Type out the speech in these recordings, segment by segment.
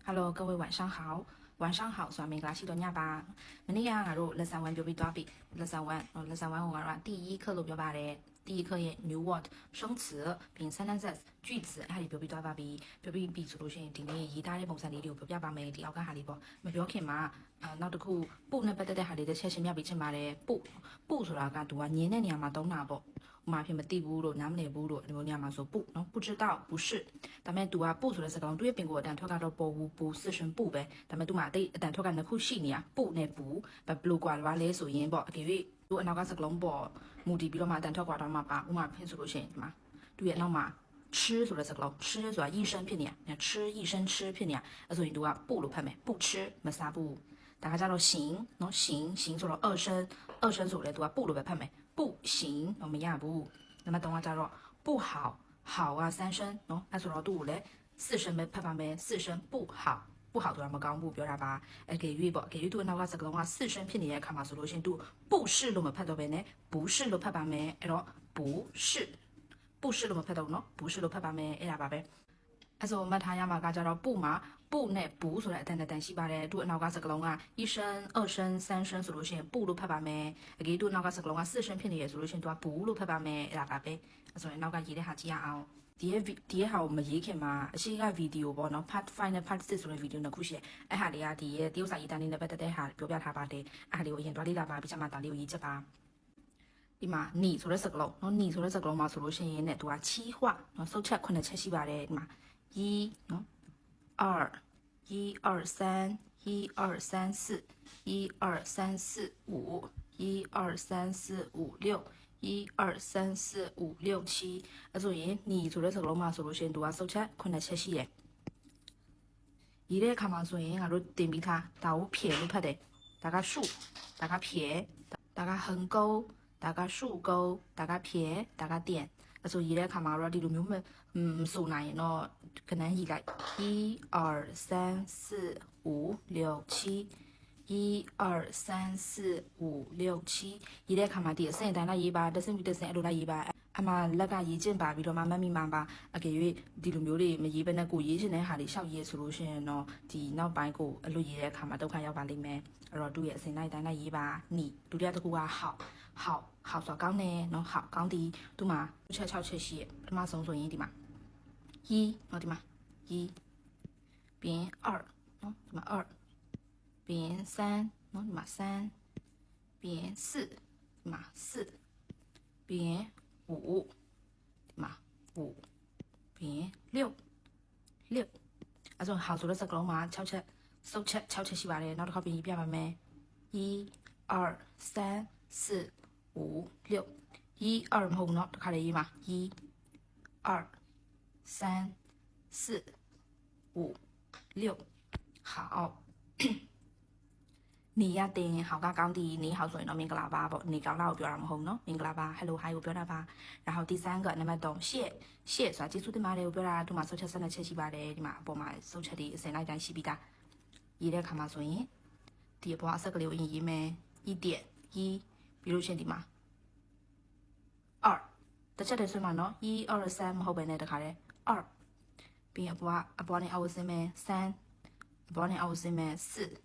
Hello，各位晚上好，晚上好，算明拉西多尼吧。明天俺们lesson one 表比多比，lesson one 我讲第一课都表白的，第一课也 new word 生词，并 sentences 句子，还有表比多吧比，表比比出路线，今年意大利本身里头表白没第二个哈里不，没表看嘛，那都哭不那不得的哈里的切西苗比起嘛的不出来个多啊，年嘛都拿不。嘛偏不地不咯，南没不咯，你们娘嘛说不，喏，不知道，不是，咱们读啊不出来是讲，对苹果但托卡到不四声不呗，咱们读嘛的，但托卡那酷细呢，不呢不，把不挂话来说言不，因为如果那个是讲不，目的比如嘛，但托挂到嘛把，我嘛偏说路线嘛，对，那嘛。吃出来是讲吃是吧？一生骗你，你吃一生吃骗你，所以读啊不如拍没不吃没啥不，大家叫做行，喏行做了二声做来读啊不如拍没。不行，我们亚不。那么等会加入不好，好啊三声，喏，那说到度嘞，四声没拍拍没，四声不好，不好都让我们讲不表达吧，给予不给予度那个这个话四声偏你看嘛是路线度，不是那么拍到边呢，不是都拍拍没，不是，不是那么拍到喏，不是都拍拍没，哎呀宝贝。还是我们他呀嘛，加到不嘛，不呢不出来，但西巴嘞，都那个是个龙啊，一声、二声、三声是路线，不如拍把咩，给都那个是个龙啊，四声片的也是路线，都不如拍把咩，啦宝贝，所以那个一的下子呀第一下我们一看嘛，是个 video 啵，喏 part final part 6的 video 呢，可是哎下里啊，第有啥意大利的不得下表表他吧的，哎里我演多里啦吧，比较嘛打里有一只吧。ဒီမှာหนีဆိုတဲ့စကားလုံးเนาะหนีဆိုတဲ့စကားလုံးမှာဆိုလို့ရှိရင်ねသူကချီးွှเนาะစုတ်ချက်9ချက်ရှိပါတယ်ဒီမှာ一เนาะ二一二三一二三四一二三四五一二三四五六一二三四五六七အဲ့ဆိုရင်หนีဆိုတဲ့စကားလုံးမှာဆိုလို့ရှိရင်သူကစုတ်ချက်9ချက်ရှိတယ်ရေးတဲ့အခါမှာဆိုရင်ငါတို့တင်ပြီးသားဒါကိုဖြည့်လို့ဖတ်တယ်ဒါက數ဒါကဖြည့်ဒါက橫勾大家竖钩，大家撇，大家点。所以咧，看嘛，我哋路မျိုး咪數難咯，可能以來一二三四五六七，一二三四五六七。以咧看嘛，第三單啦一吧，第三第三路啦一吧。阿媽那個一件吧，比如嘛媽咪媽吧，給予啲路မျိုး哩，咪一般咧古嘢先咧下啲小嘢出路先咯，啲腦擺個路嘢咧看嘛都看要把裡面，然後都也是那單啦一吧，你都啲都個話好耍講呢，喏好講啲都嘛，悄悄切些，都嘛鬆鬆一啲嘛，一，喏啲嘛，一，變二，喏啲嘛二，變三，喏啲嘛三，變四，啲嘛四，變五，嘛五，變六，啊種好做的這個嘛，悄悄是吧嘞，然後靠邊一邊嘛咩，一二三四五六，一二唔好喏，都看嚟嘛，一二三四五六，好。你呀定好刚的，你好所以呢，明格拉巴不，你刚到表达唔好喏，明格拉巴 ，hello 还有表达吧。然後第三個，那麼懂謝，所以基礎的嘛嘞，表達都嘛手冊上的切西巴嘞，你嘛不嘛手冊的先來講西比達，一來看嘛所以，第一步啊，這個留意咩？1.1，比如先的嘛，2，的這裡是嘛喏，1、2、3後邊呢的卡嘞，2，並一步呢後是咩？3，一步呢後是咩？4。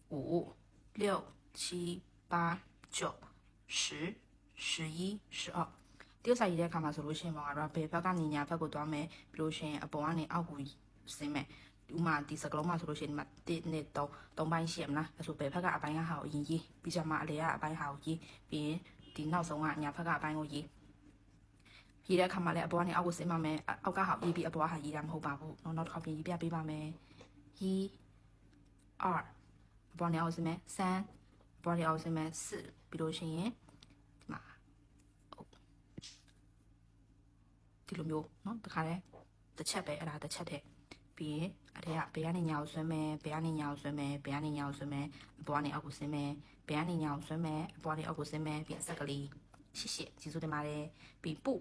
5、6、7、8、9、10、11、12。第二一看嘛是路线嘛，然后北方讲你拍过多没？比如说不往你奥古是没？有嘛第十个嘛是路线嘛，第那东半线啦，说北方讲阿班也好意，比較嘛你阿班好意，比電腦上啊，人拍個阿班我意。而家看嘛咧，不往你奧古是嘛咩？奧家好意比阿不下意然後把不，然後靠邊一邊比嘛咩？1、2。不你奥是咩？3，不你奧是咩？4，比如先嘛，第六မျိုးနော်တခါလဲတစ်ချက်ပဲအဲ့ဒါတစ်ချက်တည်းပြီးရင်အထက်ကဘေးကနေညာကိုဆွဲမယ်ဘေးကနေညာကိုဆွဲမယ်ဘေးကနေညာကိုဆွဲမယ်အပေါ်ကနေအောက်ကိုဆင်းမယ်ဘေးကနေညာကိုဆွဲမယ်အပေါ်ကနေအောက်ကိုဆင်းမယ်ပြီးဆက်ကလေးရှစ်ကျေးဇူးတင်ပါတယ်ပြီးပု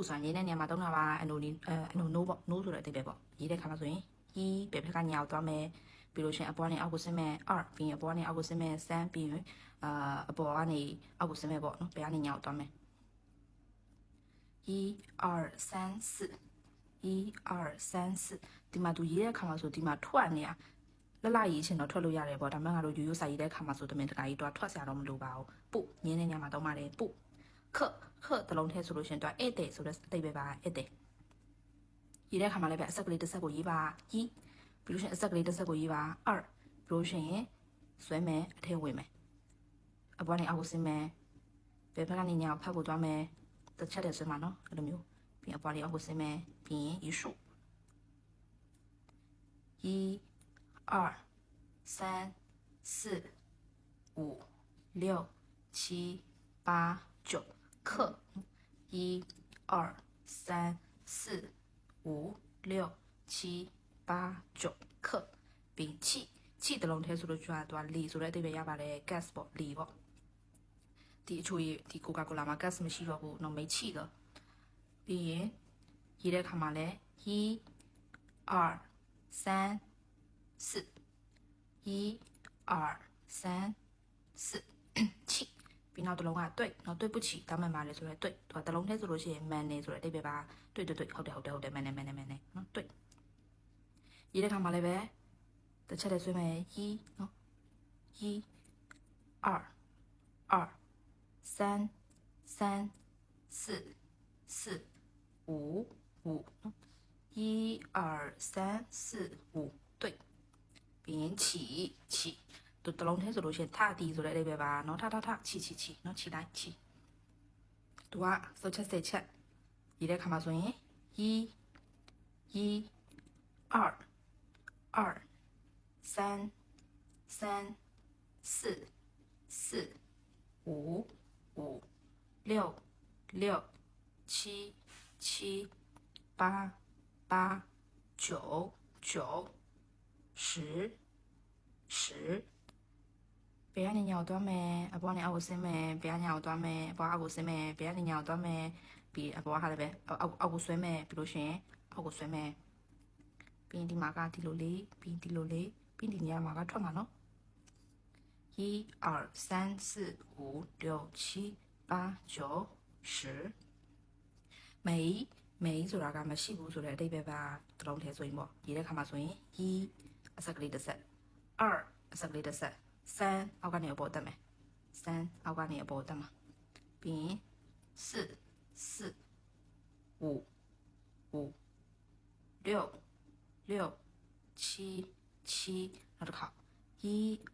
ဆိုရင်ရေးတဲ့နေရာမှာတုံးတာပါအနိုနိုးပေါ့နိုးဆိုတဲ့အတိတ်ပဲပေါ့ရေးတဲ့ခါမှာဆိုရင်ဤဘေးဘက်ကညာကိုသွားမယ်比如说အပေါ်ကနေအောက်ကိုဆင်းမယ်2ပြီးရင်အပေါ်ကနေအောက်ကိုဆင်းမယ်3ပြီးရင်အပေါ်ကနေအောက်ကိုဆင်းမယ်ပေါ့နော်ဘယ်ကနေညာကိုသွားမယ်1、2、3、4 1、2、3、4 ဒီမှာသူရေးတဲ့ခါမှာဆိုဒီမှာထွက်နေရလှရေးချင်တော့ထွက်လို့ရတယ်ပေါ့ဒါမှငါတို့ရိုးရိုးစာရေးတဲ့ခါမှာဆိုတမင်တကာကြီးတော့ထွက်စရာတော့မလိုပါဘူးပုညင်းနေညမှာတော့မှလည်းပုခတလုံးထဲဆိုလို့ရှင်တော့ဧည့်သည်ဆိုတဲ့အတိတ်ပဲပါဧည့်သည်ရေးတဲ့ခါမှာလည်းပဲအဆက်ကလေးတစ်ဆက်ကိုရေးပါဤပြီးလို့ရှင်အဆက်ကလေးတစ်ဆက်ကိုရေးပါ二ပြီးလို့ရှင်ဆွဲမယ်အထဲဝင်မယ်အပေါ်နေအောက်ကိုဆင်းမယ်ဘယ်ဘက်ကနေညာဖတ်ဖို့သွားမယ်တစ်ချက်တည်းဆွဲမှာနော်အဲ့လိုမျိုးပြီးအပေါ်နေအောက်ကိုဆင်းမယ်ပြီးရင်ရေရှု一、二、三、四、五、六、七、八、九，克。一、二、三、四、五、六、七、八、九，克。并气的龙ထဲဆိုလို့ကျွာတော့လီဆိုတဲ့အဓိပ္ပာယ်ရပါတယ် gas ပေါ့လီပေါ့ဒီအချို့ဒီကိုကာကိုလာမှာ gas မရှိတော့ဘူးတော့没气了ပြီးရင်ရေးတဲ့ခါမှာလဲ一、二、三、四，一、二、三、四，气。ပြီးနောက်တစ်လုံးက对နော်对不起တောင်းမှန်ပါတယ်ဆိုရဲ对သူကတစ်လုံးထဲဆိုလို့ရှိရင်မှန်နေဆိုတဲ့အဓိပ္ပာယ်ပါ对ဟုတ်တယ်မှန်နေနော်对ရေးတဲ့ခါမှာလည်းပဲတစ်ချက်တည်းဆွဲမယ်一နော်一二二三三四四五五一二三四五对ပြီးရင်起သူတစ်လုံးထဲဆိုလို့ရှိရင်ထတီဆိုတဲ့အဓိပ္ပာယ်ပါနော်ထချီနော်ချီတိုင်းချီသူကစောချက်စေချက်ရေးတဲ့ခါမှာဆိုရင်一二二三四五六七八九十ဘယ်ကနေညောက်သွားမယ်အပေါ်ကနေအောက်ကိုဆင်းမယ်ဘယ်ကနေညောက်သွားမယ်အပေါ်အောက်ကိုဆင်းမယ်ဘယ်ကနေညောက်သွားမယ်ပြီးအပေါ်ကလည်းပဲအောက်ကိုဆွဲမယ်ပြီးလို့ရှိရင်အောက်ကိုဆွဲမယ်ပြီးရင်ဒီမှာကဒီလိုလေးပြီးဒီလိုလေးပြီးဒီနေရာမှာကထွက်မှာနော်一二三四五六七八九十没ဆိုတာကမရှိဘူးဆိုတဲ့အဓိပ္ပာယ်ပါတစ်လုံးထဲဆိုရင်ပေါ့ရေးတဲ့ခါမှာဆိုရင်一အဆက်ကလေးတစ်ဆက်二အဆက်ကလေးတစ်ဆက်三အောက်ကနေအပေါ်တက်မယ်三အောက်ကနေအပေါ်တက်မှာပြီးရင်四五六七နောက်တစ်ခါ一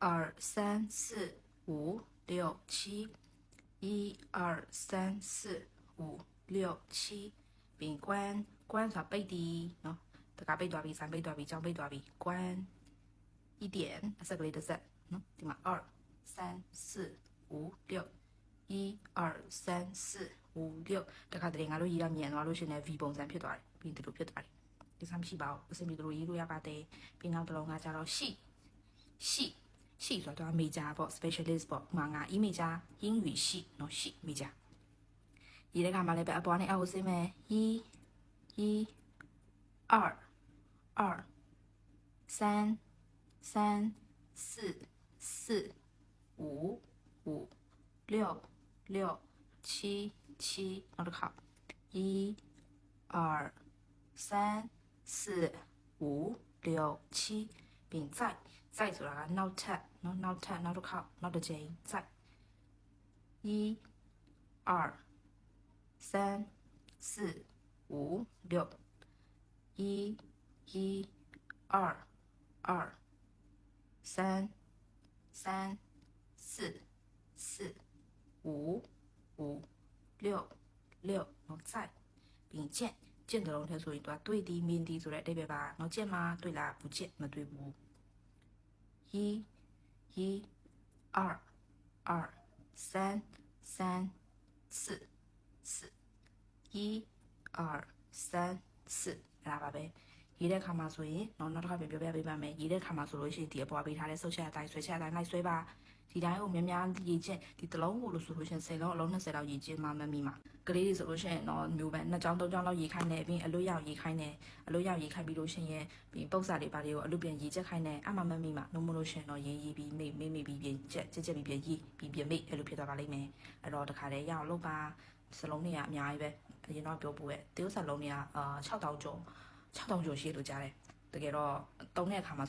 二三四五六七一二三四五六七ပြီး关ဆိုတာပိတ်တီနော်တကပိတ်သွားပြီဆိုင်ပိတ်သွားပြီကြောင်ပိတ်သွားပြီ关一点အဆက်ကလေးတစ်ဆက်နော်ဒီမှာ二三四五六一二三四五六တခါတည်းငါတို့ရေးရမြန်သွားလို့ရှင်လည်း V ပုံစံဖြစ်သွားတယ်ပြီးဒီလိုဖြစ်သွားတယ်ဒီစားမရှိပါဘူးအစင်ပြီးတို့ရေးလို့ရပါတယ်ပြီးနောက်တစ်လုံးကကြတော့系ဆိုတော့ major ပေါ့ specialist ပေါ့မှာငါ major 英语系နော်系 major ရေးတဲ့ခါမှာလည်းပဲအပေါ်နဲ့အောက်ကိုဆင်းမယ်一二三四五六七နောက်တစ်ခါ一二三四五六七并在ဆိုတာကနောက်ထပ်နော်နောက်တစ်ခါနောက်တစ်ချိန်在一二三四五六一二三四五六然后在并见的龙ထဲဆိုရင်သူကတွေ့သည်မြင်သည်ဆိုတဲ့အဓိပ္ပာယ်ပါနော်见吗တွေ့လား不见မတွေ့ဘူး一二三四一二三四အဲ့ဒါပါပဲရေးတဲ့ခါမှာဆိုရင်နောက်တစ်ခါပြန်ပြောပြပေးပါမယ်ရေးတဲ့ခါမှာဆိုလို့ရှိရင်ဒီအပေါ်ပေးထားတဲ့ဆုတ်ချက်အတိုင်းဆွဲချက်အတိုင်းလိုက်ဆွဲပါဒီတိုင်းကိုများရေးချင်းဒီတစ်လုံးကိုလို့ဆိုလို့ရှိရင်10လုံးအလုံး20လောက်ရေးချင်းမှမမိမှာကလေးတွေဆိုလို့ရှိရင်တော့မျိုးပဲ2ကြောင်း3ကြောင်းလောက်ရေးခိုင်းတယ်ပြီးအလွတ်ရောက်ရေးခိုင်းတယ်အလွတ်ရောက်ရေးခိုင်းပြီးလို့ရှိရင်ပြီးပုတ်စာတွေပါတွေကိုအလွတ်ပြန်ရေးချက်ခိုင်းတယ်အမှမမိမှာလုံးမလို့ရှိရင်တော့ရေးပြီးမိပြီးပြန်ချက်ပြီးပြန်ရေးပြီးပြန်မိအဲ့လိုဖြစ်သွားပါလိမ့်မယ်အဲ့တော့တခါတည်းရအောင်လုပ်ပါစလုံးတွေကအများကြီးပဲအရင်တော့ပြောပို့ရဲ့တေးဥစာလုံးတွေက6000ကျော်ရှိလို့ကြားတယ် တကယ်တော့တုံးတဲ့အခါမှာ